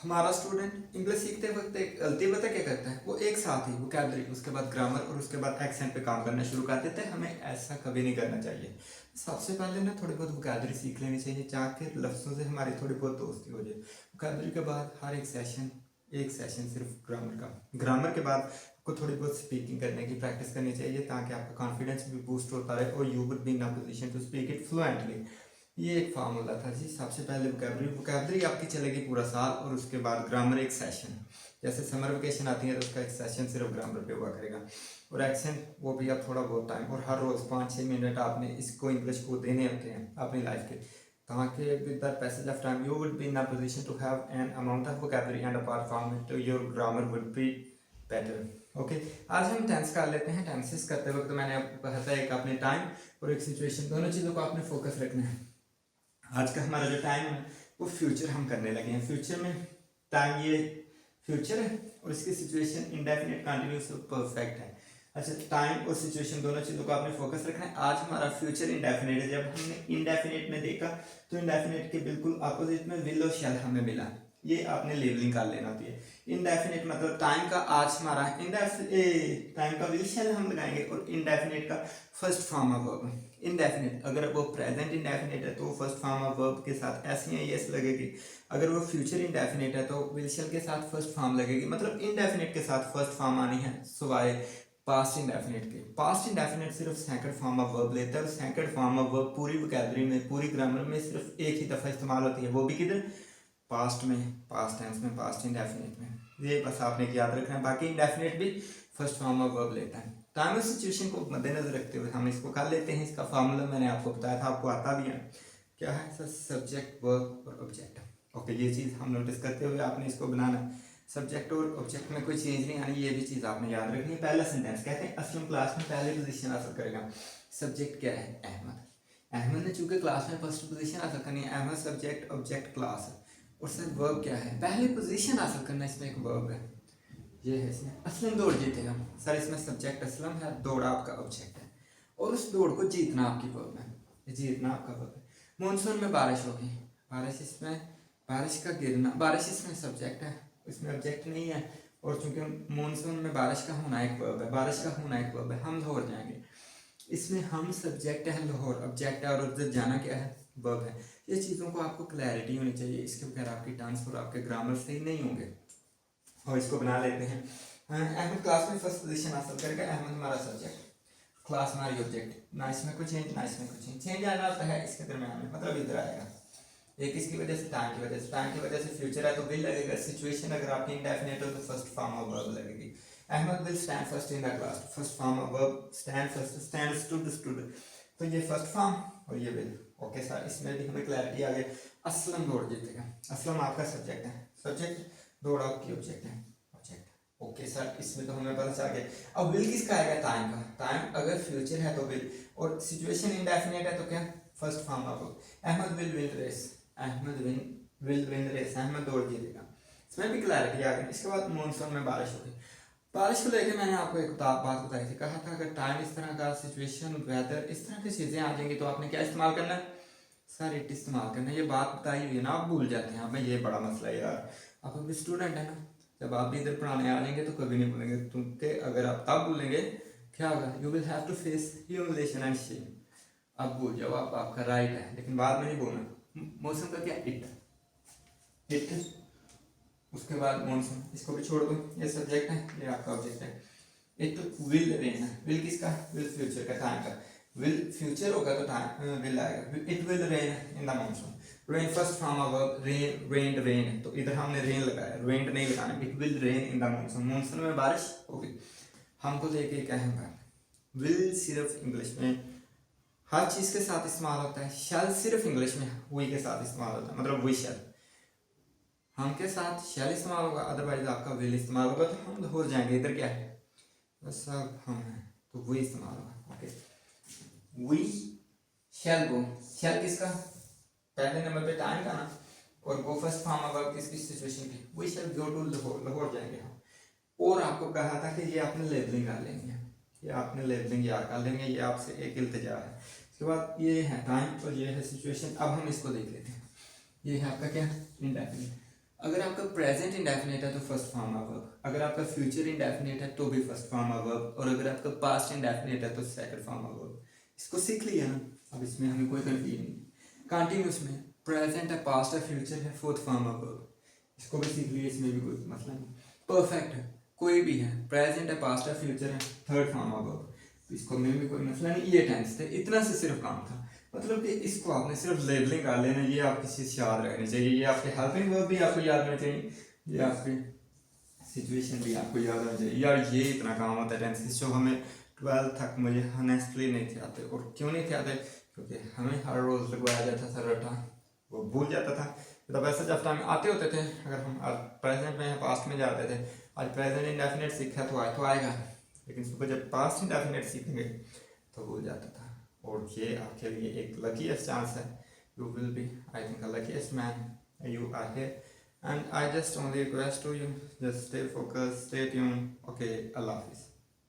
हमारा student English सीखते वक्त एक गलती पता क्या करता है, वो एक साथ ही वोकैबलरी, उसके बाद ग्रामर और उसके बाद एक्सेंट पे काम करना शुरू कर देते हैं। हमें ऐसा कभी नहीं करना चाहिए। सबसे पहले ना थोड़ी बहुत वोकैबलरी सीख लेनी चाहिए, जाके लफ्ज़ों से हमारी थोड़ी बहुत दोस्ती हो जाए। वोकैबलरी के बाद हर एक सेशन सिर्फ ग्रामर का। ग्रामर के बाद आपको थोड़ी बहुत स्पीकिंग करने की प्रैक्टिस करनी चाहिए, ताकि आपका कॉन्फिडेंस भी बूस्ट होता रहे और you would be in a position to speak it fluently. ये एक फार्मूला था जी। सबसे पहले वोकैबलरी आपकी चलेगी पूरा साल, और उसके बाद ग्रामर एक सेशन। जैसे समर वेकेशन आती है तो उसका एक सेशन सिर्फ ग्रामर पे हुआ करेगा। और एक्सेंट वो भी आप थोड़ा बहुत टाइम, और हर रोज़ 5-6 मिनट आपने इसको इंग्लिश को देने होते हैं अपनी लाइफ के, ताकि with that passage of time you would be in a position to have an amount of vocabulary and apart from it your grammar would be better. Okay, आज हम टेंस कर लेते हैं। टेंसेस करते वक्त मैंने आपको कहा था एक अपने टाइम और एक सिचुएशन, दोनों चीज़ों को आपने फोकस रखना है। आज का हमारा जो टाइम है वो फ्यूचर हम करने लगे हैं। फ्यूचर में टाइम ये फ्यूचर है और इसकी सिचुएशन इंडेफिनिट कंटिन्यूस परफेक्ट है। अच्छा, टाइम और सिचुएशन दोनों चीज़ों को आपने फोकस रखना है। आज हमारा फ्यूचर इंडेफिनिट है। जब हमने इंडेफिनिट में देखा तो इंडेफिनिट के बिल्कुल अपोजिट में विल और शैल हमें मिला। ये आपने लेबलिंग कर लेना होती है। इनडेफिनिट मतलब टाइम का आज हमारा टाइम का विल शैल हम लगाएंगे, और इनडेफिनिट का first form of verb. Indefinite अगर वो प्रेजेंट इंडेफिनिट है तो वो फर्स्ट फॉर्म ऑफ वर्ब के साथ एस या एस लगेगी। अगर वो फ्यूचर इंडेफिनिट है तो विल शैल के साथ फर्स्ट फॉर्म लगेगी। मतलब इंडेफिनिट के साथ फर्स्ट फॉर्म आनी है सिवाय पास्ट इंडेफिनिट के। पास्ट इंडेफिनिट सिर्फ सेकंड फॉर्म ऑफ वर्ब लेता है, और सेकंड फॉर्म ऑफ वर्ब पूरी वोकैबलरी में, पूरी ग्रामर में सिर्फ एक ही दफ़ा इस्तेमाल होती है, वो भी किधर? पास्ट में, पास्ट टेंस में, पास्ट इंडेफिनिट में। ये बस आपने याद रखना है। बाकी इंडेफिनिट भी फर्स्ट फॉर्म ऑफ वर्ब लेता है। टाइम और सिचुएशन को मद्देनजर रखते हुए हम इसको कर लेते हैं। इसका फार्मूला मैंने आपको बताया था, आपको आता भी है। क्या है सर? सब्जेक्ट, वर्ब और ऑब्जेक्ट। ओके, ये चीज़ हम नोटिस करते हुए आपने इसको बनाना है। सब्जेक्ट और ऑब्जेक्ट में कोई चेंज नहीं आनी, ये भी चीज़ आपने याद रखनी है। पहला सेंटेंस कहते हैं असलम क्लास में पहले पोजीशन हासिल करेगा। सब्जेक्ट क्या है? अहमद। अहमद ने चूंकि क्लास में फर्स्ट पोजीशन हासिल करनी है, अहमद सब्जेक्ट, ऑब्जेक्ट क्लास है। और सर वर्ब क्या है? पहली पोजीशन हासिल करना, इसमें एक वर्ब है, ये है इसमें। असलम दौड़ जीतेगा। सर इसमें सब्जेक्ट असलम है, दौड़ आपका ऑब्जेक्ट है, और उस दौड़ को जीतना आपकी वर्ब है। ये जीतना आपका वर्ब है। मानसून में बारिश होगी। बारिश इसमें, बारिश का गिरना, बारिश इसमें सब्जेक्ट है, इसमें ऑब्जेक्ट नहीं है। और चूंकि मानसून में बारिश का होना एक वर्ब है, बारिश का होना एक वर्ब है, हम लाहौर जाएंगे। इसमें हम सब्जेक्ट है, लाहौर ऑब्जेक्ट है, और उधर जाना क्या है? वर्ब है। ये चीज़ों को आपको क्लैरिटी होनी चाहिए, इसके बगैर आपकी डांस और आपके ग्रामर सही नहीं होंगे। और इसको बना लेते हैं। अहमद क्लास में फर्स्ट पोजीशन हासिल करेगा। अहमद हमारा सब्जेक्ट, क्लास हमारी ऑब्जेक्ट। ना इसमें कुछ चेंज, ना इसमें कुछ चेंज। चेंज आना होता है इसके दरमियान में, मतलब इधर आएगा। एक इसकी वजह से, टाइम की वजह से। टाइम की वजह से फ्यूचर है तो विल लगेगा। सिचुएशन अगर आपकी इंडेफिनिट हो तो फर्स्ट फॉर्म ऑफ वर्ब लगेगी। Ahmad will stand first in the class. First form of verb stand first, stand stood, stood. तो ये फर्स्ट फॉर्म और ये विल। ओके सर, इसमें भी हमें क्लैरिटी आ गई। असलम दौड़ जीतेगा। असलम आपका सब्जेक्ट है, सब्जेक्ट, दौड़ आपकी ऑब्जेक्ट है, ऑब्जेक्ट। ओके सर, इसमें तो हमें पता चल गया। अब विल किसका आएगा? टाइम का। टाइम अगर फ्यूचर है तो विल, और सिचुएशन इंडेफिनिट है तो क्या? First form of verb. Ahmad will win race. Ahmad will win race. Ahmad दौड़ जीतेगा। इसमें भी क्लैरिटी आ गई। इसके बाद मानसून में बारिश होगी। बारिश को लेकर मैंने आपको एक बात बताई थी, कहा था अगर टाइम इस तरह का, सिचुएशन, वेदर, इस तरह की चीज़ें आ जाएंगी तो आपने क्या इस्तेमाल करना है? सर इट इस्तेमाल करना है। ये बात बताई हुई है ना, आप भूल जाते हैं। हमें ये बड़ा मसला है यार। आप अभी स्टूडेंट है ना, जब आप भी इधर पढ़ाने आ जाएंगे तो कभी नहीं भूलेंगे, क्योंकि अगर आप तब भूलेंगे क्या होगा? You will have to face humiliation and shame. अब भूल जाओ, आप, आपका राइट है, लेकिन बाद में नहीं बोलना। मौसम का क्या? इट। उसके बाद मानसून, इसको भी छोड़ दो, ये सब्जेक्ट है, ये आपका ऑब्जेक्ट है। It will rain. विल किसका? विल फ्यूचर का, टाइम का। विल फ्यूचर होगा तो टाइम विल आएगा। It will rain in the monsoon. Rain first form of verb. Rain, rain, rain, तो इधर हमने रेन लगाया, रेन नहीं लगाना। It will rain in the monsoon. Monsoon में बारिश होगी। हमको लेके क्या है? विल सिर्फ इंग्लिश में हर चीज़ के साथ इस्तेमाल होता है। शैल सिर्फ इंग्लिश में वी के साथ इस्तेमाल होता है, मतलब वी शैल। हम के साथ शैल इस्तेमाल होगा, अदरवाइज आपका विल इस्तेमाल होगा, तो हम हो जाएंगे। इधर क्या है? बस सब हम हैं तो वी इस्तेमाल होगा। ओके, वी शैल गो। शैल किसका? पहले नंबर पे टाइम का ना, और गो फर्स्ट फॉर्म होगा किसकी? सिचुएशन की। We shall go to Lahore. Lahore जाएंगे हम। और आपको कहा था कि ये आपने लेबलिंग कर लेंगे, ये आपने लेबलिंग याद कर लेंगे, ये आपसे एक इल्तिजा है। उसके बाद ये है टाइम और ये है सिचुएशन। अब हम इसको देख लेते हैं। ये है आपका क्या? इंडेफिनिट। अगर आपका प्रेजेंट इंडेफिनिट है तो फर्स्ट फॉर्म ऑफ वर्ब, अगर आपका फ्यूचर इंडेफिनिट है तो भी फर्स्ट फॉर्म ऑफ वर्ब, और अगर आपका पास्ट इंडेफिनिट है तो सेकंड फॉर्म ऑफ वर्ब। इसको सीख लिया ना, अब इसमें हमें कोई कंफ्यूजन नहीं। कंटिन्यूस में प्रेजेंट है, पास्ट है, फ्यूचर है, फोर्थ फॉर्म ऑफ वर्ब, इसको भी सीख लिया, इसमें भी कोई मसला नहीं। परफेक्ट है, कोई भी है, प्रेजेंट है, पास्ट है, फ्यूचर है, थर्ड फॉर्म ऑफ वर्ब, तो इसको में भी कोई मसला नहीं। ये टेंस थे, इतना से सिर्फ काम था। मतलब कि इसको आपने सिर्फ लेबलिंग कर लेना, ये आपकी चीज़ याद रखनी चाहिए, ये आपके हेल्पिंग वर्ब भी आपको याद रहना चाहिए, ये आपके सिचुएशन भी आपको याद रहना चाहिए। यार ये इतना काम होता है टेंस, जो हमें 12th तक मुझे हनेस्टली नहीं थे आते। और क्यों नहीं थे आते? क्योंकि हमें हर रोज़ लगवाया जाता था रटा, वो भूल जाता था। तो वैसे जब टाइम आते होते थे, अगर हम आज प्रेजेंट में या पास्ट में जाते थे, आज प्रेजेंट इंडेफिनिट सीखा तो आएगा, लेकिन सुबह जब पास्ट इंडेफिनिट सीखेंगे तो भूल जाता था। और ये आपके लिए एक लकीस्ट चांस है, you will be I think a luckiest man you are here, and I just only request to you, just stay focused, stay tuned. Okay, Allah Hafiz.